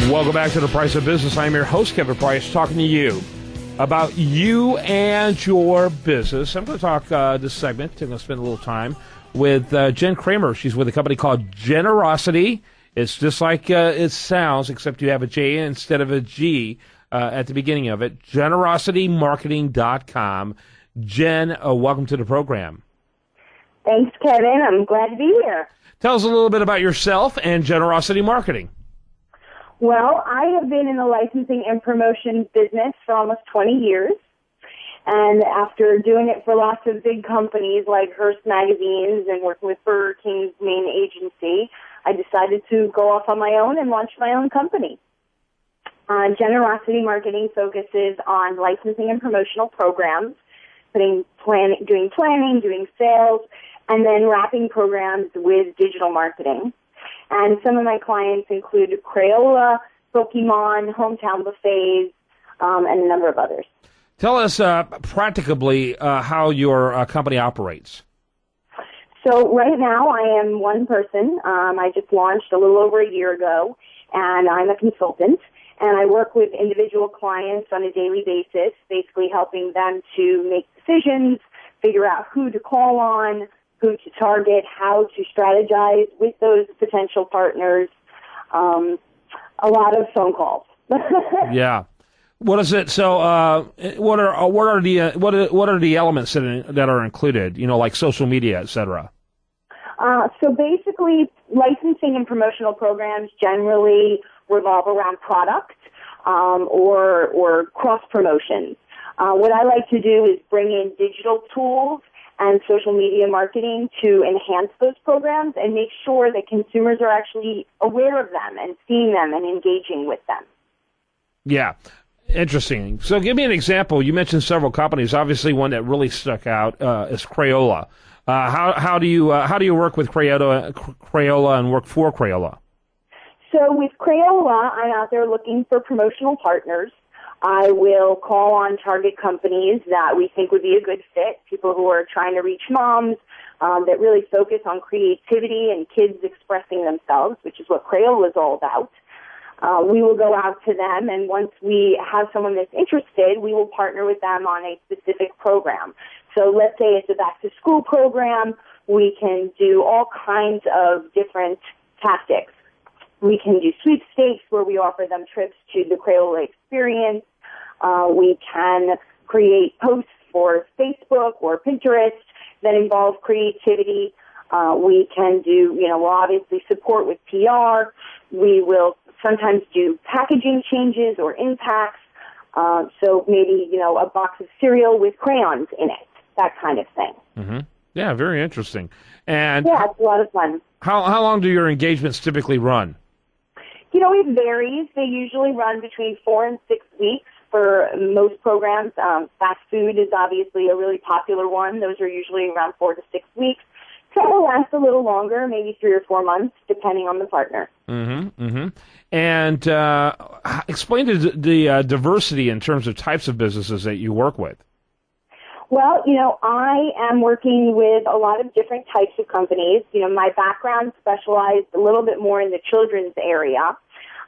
Welcome back to The Price of Business. I'm your host, Kevin Price, talking to you about you and your business. I'm going to talk this segment, and I'll spend a little time with Jen Kramer. She's with a company called Generosity. It's just like it sounds, except you have a J instead of a G at the beginning of it. GenerosityMarketing.com. Jen, welcome to the program. Thanks, Kevin. I'm glad to be here. Tell us a little bit about yourself and Generosity Marketing. Well, I have been in the licensing and promotion business for almost 20 years. And after doing it for lots of big companies like Hearst Magazines and working with Burger King's main agency, I decided to go off on my own and launch my own company. Generosity Marketing focuses on licensing and promotional programs, doing planning, doing sales, and then wrapping programs with digital marketing. And some of my clients include Crayola, Pokemon, Hometown Buffets, and a number of others. Tell us practically how your company operates. So right now I am one person. I just launched a little over a year ago, and I'm a consultant. And I work with individual clients on a daily basis, basically helping them to make decisions, figure out who to call on, who to target, how to strategize with those potential partners. A lot of phone calls. Yeah. What is it? So, what are the elements that are included? You know, like social media, et cetera. So basically, licensing and promotional programs generally revolve around product or cross promotions. What I like to do is bring in digital tools and social media marketing to enhance those programs and make sure that consumers are actually aware of them and seeing them and engaging with them. Yeah. Interesting. So give me an example. You mentioned several companies. Obviously, one that really stuck out is Crayola. How do you work with Crayola and work for Crayola? So with Crayola, I'm out there looking for promotional partners. I will call on target companies that we think would be a good fit, people who are trying to reach moms, that really focus on creativity and kids expressing themselves, which is what Crayola is all about. We will go out to them, and once we have someone that's interested, we will partner with them on a specific program. So let's say it's a back-to-school program. We can do all kinds of different tactics. We can do sweepstakes where we offer them trips to the Crayola experience. We can create posts for Facebook or Pinterest that involve creativity. We can do, we'll obviously support with PR. We will sometimes do packaging changes or impacts. So maybe, a box of cereal with crayons in it, that kind of thing. Mm-hmm. Yeah, very interesting. And yeah, it's a lot of fun. How long do your engagements typically run? It varies. They usually run between 4 and 6 weeks for most programs. Fast food is obviously a really popular one. Those are usually around 4 to 6 weeks. So it will last a little longer, maybe 3 or 4 months, depending on the partner. Mm-hmm. Mm-hmm. And explain the diversity in terms of types of businesses that you work with. Well, I am working with a lot of different types of companies. My background specialized a little bit more in the children's area.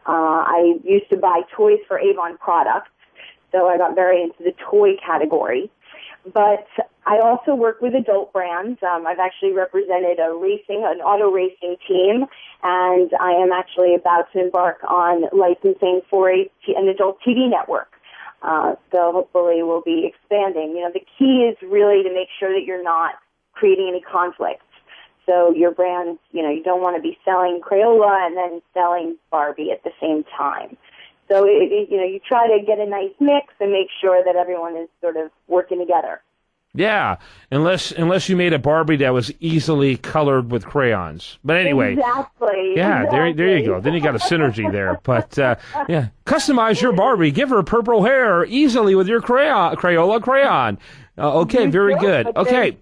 I used to buy toys for Avon products, so I got very into the toy category. But I also work with adult brands. I've actually represented an auto racing team, and I am actually about to embark on licensing for an adult TV network. So hopefully we'll be expanding. The key is really to make sure that you're not creating any conflicts. So your brand, you don't want to be selling Crayola and then selling Barbie at the same time. So, you try to get a nice mix and make sure that everyone is sort of working together. Yeah, unless you made a Barbie that was easily colored with crayons. But anyway. Exactly. Yeah, exactly. There you go. Then you got a synergy there. But, yeah, customize your Barbie. Give her purple hair easily with your Crayola crayon. Okay, very good. Okay.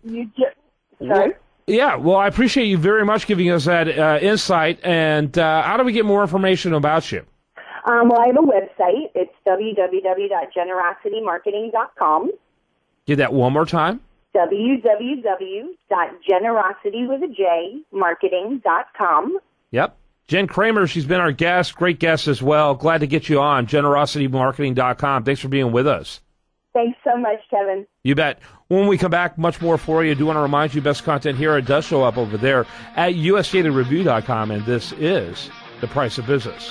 Sorry? Yeah, well, I appreciate you very much giving us that insight. And how do we get more information about you? Well, I have a website. It's www.generositymarketing.com. Give that one more time. www.generositywithaj marketing.com. Yep. Jen Kramer, she's been our guest, great guest as well. Glad to get you on, generositymarketing.com. Thanks for being with us. Thanks so much, Kevin. You bet. When we come back, much more for you. I do want to remind you, best content here. It does show up over there at usdatareview.com, and this is The Price of Business.